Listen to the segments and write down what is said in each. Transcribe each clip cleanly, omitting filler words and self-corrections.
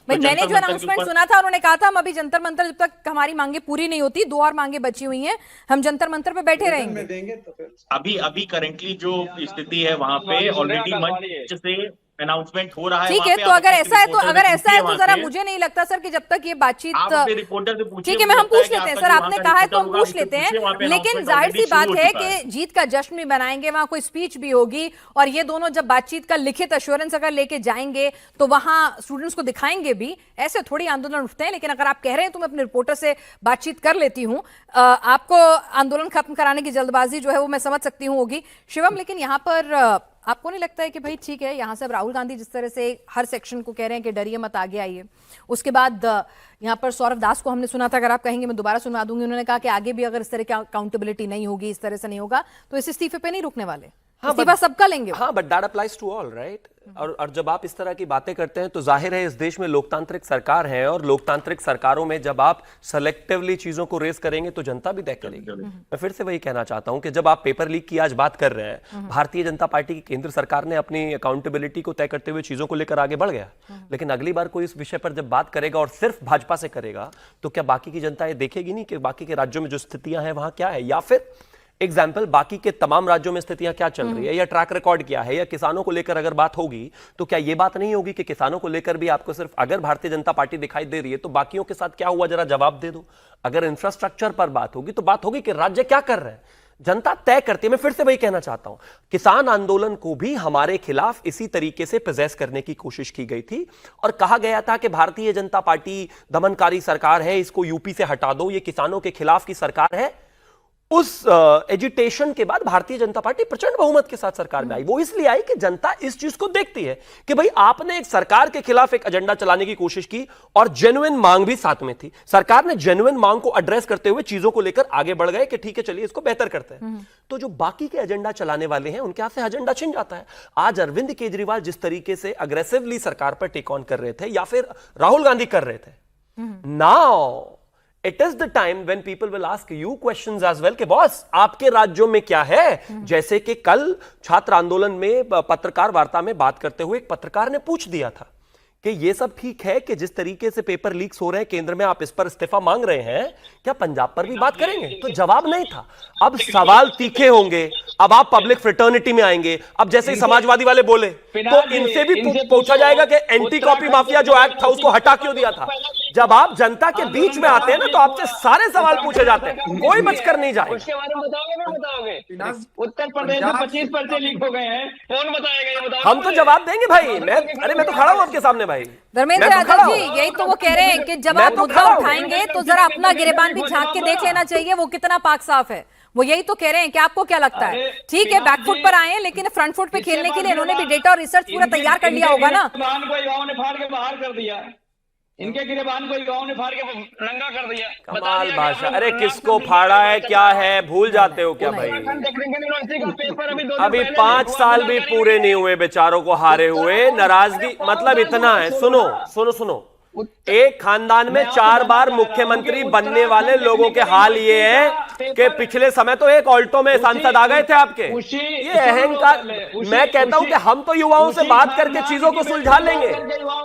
भाई मैंने जंतर जो मंतर के अनाउंसमेंट ऊपर सुना था, उन्होंने कहा था हम अभी जंतर मंतर, जब तक हमारी मांगे पूरी नहीं होती, 2 और मांगे बची हुई हैं, हम जंतर मंतर पे बैठे रहेंगे। देंगे तो फिर अभी अभी करेंटली जो स्थिति है वहां पे ऑलरेडी मंच से अनाउंसमेंट हो रहा है। ठीक वहां है, पे तो आप अगर अपने ऐसा है तो रिपोर्टर से पूछिए वहां जरा से। मुझे नहीं लगता सर कि जब तक ये बातचीत, आप अपने रिपोर्टर से पूछिए। ठीक है, मैं हम पूछ लेते हैं सर, आपने कहा है तो हम पूछ लेते हैं, लेकिन लेकिन जाहिर सी बात है कि जीत का जश्न भी मनाएंगे, वहां कोई स्पीच भी होगी, और ये दोनों जब बातचीत का लिखित एश्योरेंस अगर लेके जाएंगे तो वहां स्टूडेंट्स को दिखाएंगे भी। ऐसे थोड़ी आंदोलन उठते हैं। लेकिन अगर आप कह रहे हैं तो मैं अपने रिपोर्टर से बातचीत कर लेती हूँ। आपको आंदोलन खत्म कराने की जल्दबाजी जो है वो मैं समझ सकती हूँ होगी शिवम, लेकिन यहाँ पर आपको नहीं लगता है कि भाई ठीक है, यहाँ से अब राहुल गांधी जिस तरह से हर सेक्शन को कह रहे हैं कि डरिए मत आगे आइए, उसके बाद यहाँ पर सौरभ दास को हमने सुना था, अगर आप कहेंगे मैं दोबारा सुनवा दूंगी, उन्होंने कहा कि आगे भी अगर इस तरह की अकाउंटेबिलिटी नहीं होगी, इस तरह से नहीं होगा, तो इस इस्तीफे पे नहीं रुकने वाले। हाँ, इस्तीफा सबका लेंगे। हाँ, but that applies to all, right. और जब आप इस तरह की बातें करते हैं तो जाहिर है इस देश में लोकतांत्रिक सरकार है, और लोकतांत्रिक सरकारों में जब आप सेलेक्टिवली चीजों को रेस करेंगे तो जनता भी तय करेगी। मैं फिर से वही कहना चाहता हूं कि जब आप पेपर लीक की आज बात कर रहे हैं, भारतीय जनता पार्टी की केंद्र सरकार ने अपनी अकाउंटेबिलिटी को तय करते हुए चीजों को लेकर आगे बढ़ गया, लेकिन अगली बार कोई इस विषय पर जब बात करेगा और सिर्फ भाजपा से करेगा तो क्या बाकी की जनता ये देखेगी नहीं कि बाकी के राज्यों में जो स्थितियां हैं वहां क्या है, या फिर एग्जाम्पल बाकी के तमाम राज्यों में स्थितियां क्या चल रही है, या ट्रैक रिकॉर्ड क्या है, या किसानों को लेकर अगर बात होगी तो क्या यह बात नहीं होगी कि किसानों को लेकर भी आपको सिर्फ अगर भारतीय जनता पार्टी दिखाई दे रही है तो बाकियों के साथ क्या हुआ जरा जवाब दे दो। अगर इंफ्रास्ट्रक्चर पर बात होगी तो बात होगी कि राज्य क्या कर रहे हैं, जनता तय करती है। मैं फिर से वही कहना चाहता हूं, किसान आंदोलन को भी हमारे खिलाफ इसी तरीके से प्रोजेस करने की कोशिश की गई थी और कहा गया था कि भारतीय जनता पार्टी दमनकारी सरकार है, इसको यूपी से हटा दो, ये किसानों के खिलाफ की सरकार है। उस एजिटेशन के बाद भारतीय जनता पार्टी प्रचंड बहुमत के साथ सरकार में आई। वो इसलिए आई कि जनता इस चीज को देखती है कि भाई आपने एक सरकार के खिलाफ एक एजेंडा चलाने की कोशिश की और जेन्युइन मांग भी साथ में थी, सरकार ने जेन्युइन मांग को एड्रेस करते हुए चीजों को लेकर आगे बढ़ गए कि ठीक है चलिए इसको बेहतर करते हैं। तो जो बाकी के एजेंडा चलाने वाले हैं उनके हाथ से एजेंडा छिन जाता है। आज अरविंद केजरीवाल जिस तरीके से अग्रेसिवली सरकार पर टेक ऑन कर रहे थे या फिर राहुल गांधी कर रहे थे, now It is the time when people will ask you questions as well कि बॉस आपके राज्यों में क्या है। जैसे कि कल छात्र आंदोलन में पत्रकार वार्ता में बात करते हुए एक पत्रकार ने पूछ दिया था कि ये सब ठीक है कि जिस तरीके से पेपर लीक्स हो रहे हैं केंद्र में आप इस पर इस्तीफा मांग रहे हैं, क्या पंजाब पर भी बात करेंगे? तो जवाब नहीं था। अब सवाल तीखे होंगे, अब आप पब्लिक फ्रेटर्निटी में आएंगे। अब जैसे ही समाजवादी वाले बोले तो इनसे भी पूछा जाएगा कि एंटी कॉपी माफिया जो एक्ट था उसको हटा क्यों दिया था। जब आप जनता के बीच में आते हैं ना तो आपसे सारे सवाल पूछे जाते हैं, कोई बचकर नहीं जाएगा। उसके बारे में बताओगे? उत्तर प्रदेश में 25 पर्चे लीक हो गए हैं, कौन बताएगा ये बताओ? हम तो जवाब देंगे भाई। मैं तो खड़ा हूं आपके सामने भाई। धर्मेंद्र यादव जी, यही तो वो कह रहे हैं कि जब आप मुद्दा उठाएंगे तो जरा अपना गिरेबान भी झांक के देख लेना चाहिए वो कितना पाक साफ है। वो यही तो कह रहे हैं कि आपको क्या लगता है? ठीक है, बैकफुट पर आए हैं, लेकिन फ्रंट फुट पे खेलने के लिए इन्होंने भी डेटा और रिसर्च पूरा तैयार कर लिया होगा ना। युवाओं ने फाड़ के बाहर कर दिया, इनके गिरेबान को युवाओं ने फाड़ के नंगा कर दिया। कमाल भाषा। अरे किसको फाड़ा है, क्या है, भूल जाते हो क्या भाई? यूनिवर्सिटी का पेपर अभी 5 साल भी पूरे नहीं हुए बेचारों को हारे हुए। नाराजगी मतलब इतना है, सुनो सुनो सुनो, एक खानदान में 4 बार मुख्यमंत्री बनने वाले लोगों के हाल ये है कि पिछले समय तो एक ऑल्टो में सांसद आ गए थे आपके। ये अहंकार। मैं कहता हूं कि हम तो युवाओं से बात करके चीजों को सुलझा लेंगे।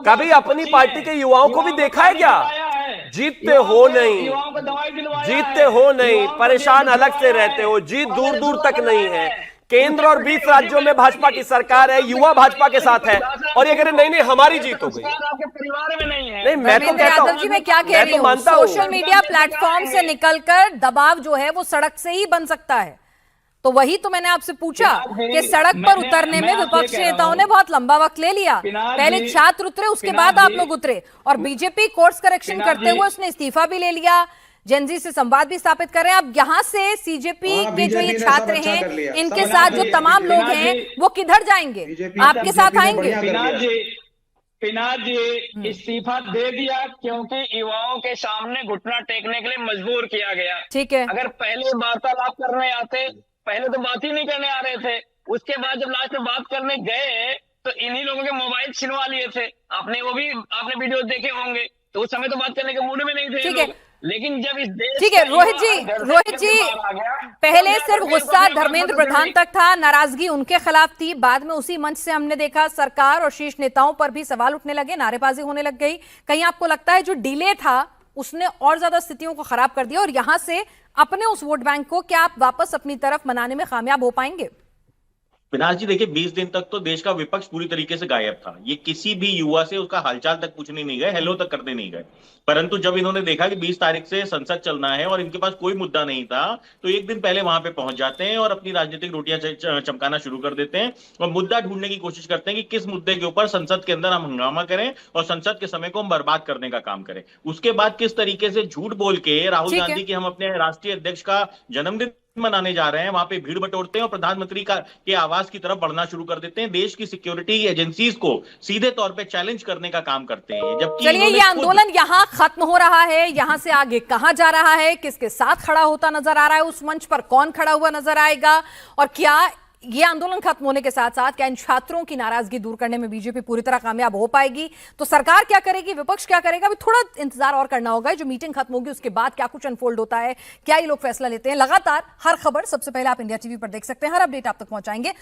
कभी अपनी पार्टी के युवाओं को भी देखा है क्या? जीतते हो नहीं, जीतते हो नहीं, परेशान अलग से रहते हो, जीत दूर दूर तक नहीं है। केंद्र और 20 राज्यों में भाजपा की सरकार है, युवा भाजपा के साथ है और ये कह रहे नहीं हमारी जीत हो गई। आपके परिवार में नहीं है। नहीं, मैं तो कहता यादव जी, मैं क्या कह रही हूँ, सोशल मीडिया प्लेटफॉर्म से निकलकर दबाव जो है वो सड़क से ही बन सकता है। तो वही तो मैंने आपसे पूछा कि सड़क पर उतरने में विपक्षी नेताओं ने बहुत लंबा वक्त ले लिया। पहले छात्र उतरे, उसके बाद आप लोग उतरे, और बीजेपी कोर्स करेक्शन करते हुए उसने इस्तीफा भी ले लिया, जेनजी से संवाद भी स्थापित कर रहे हैं। अब यहाँ से सीजेपी के जो ये छात्र हैं, इनके साथ जो तमाम लोग हैं वो किधर जाएंगे? आपके साथ आएंगे? पिनाक जी इस्तीफा दे दिया क्योंकि युवाओं के सामने घुटना टेकने के लिए मजबूर किया गया। ठीक है, अगर पहले वार्तालाप करने आते, पहले तो बात ही नहीं करने आ रहे थे, उसके बाद जब लास्ट में बात करने गए तो इन्हीं लोगों के मोबाइल छिनवा लिए थे। आपने वीडियो देखे होंगे, तो उस समय तो बात करने के मूड में नहीं थे। ठीक है, लेकिन जब इस देश ठीक है का रोहित जी, युवा घर से रोहित निकल जी, के बाहर आ गया, पहले तो सिर्फ मैं गुस्सा अपने धर्मेंद्र को प्रधान तक था, नाराजगी उनके खिलाफ थी, बाद में उसी मंच से हमने देखा सरकार और शीर्ष नेताओं पर भी सवाल उठने लगे, नारेबाजी होने लग गई। कहीं आपको लगता है जो डिले था उसने और ज्यादा स्थितियों को खराब कर दिया और यहां से अपने उस वोट बैंक को क्या आप वापस अपनी तरफ मनाने में कामयाब हो पाएंगे? विनाश जी देखिए, 20 दिन तक तो देश का विपक्ष पूरी तरीके से गायब था। ये किसी भी युवा से उसका हालचाल तक पूछने नहीं गए, हेलो तक करने नहीं गए। परंतु जब इन्होंने देखा कि 20 तारीख से संसद चलना है और इनके पास कोई मुद्दा नहीं था, तो एक दिन पहले वहां पे पहुंच जाते हैं और अपनी राजनीतिक रोटियां चमकाना शुरू कर देते हैं और मुद्दा ढूंढने की कोशिश करते हैं कि किस मुद्दे के ऊपर संसद के अंदर हम हंगामा करें और संसद के समय को हम बर्बाद करने का काम करें। उसके बाद किस तरीके से झूठ बोल के राहुल ठीक है। गांधी की हम अपने राष्ट्रीय अध्यक्ष का जन्मदिन मनाने जा रहे हैं, वहां पे भीड़ बटोरते हैं और प्रधानमंत्री का के आवास की तरफ बढ़ना शुरू कर देते हैं, देश की सिक्योरिटी एजेंसीज को सीधे तौर पे चैलेंज करने का काम करते हैं। जबकि चलिए, ये आंदोलन यहां खत्म हो रहा है, यहां से आगे कहां जा रहा है, किसके साथ खड़ा होता नजर आ रहा है, उस मंच पर कौन खड़ा हुआ नजर आएगा, और क्या ये आंदोलन खत्म होने के साथ साथ क्या इन छात्रों की नाराजगी दूर करने में बीजेपी पूरी तरह कामयाब हो पाएगी? तो सरकार क्या करेगी, विपक्ष क्या करेगा, अभी थोड़ा इंतजार और करना होगा। जो मीटिंग खत्म होगी उसके बाद क्या कुछ अनफोल्ड होता है, क्या ये लोग फैसला लेते हैं, लगातार हर खबर सबसे पहले आप इंडिया टीवी पर देख सकते हैं, हर अपडेट आप तक पहुंचाएंगे।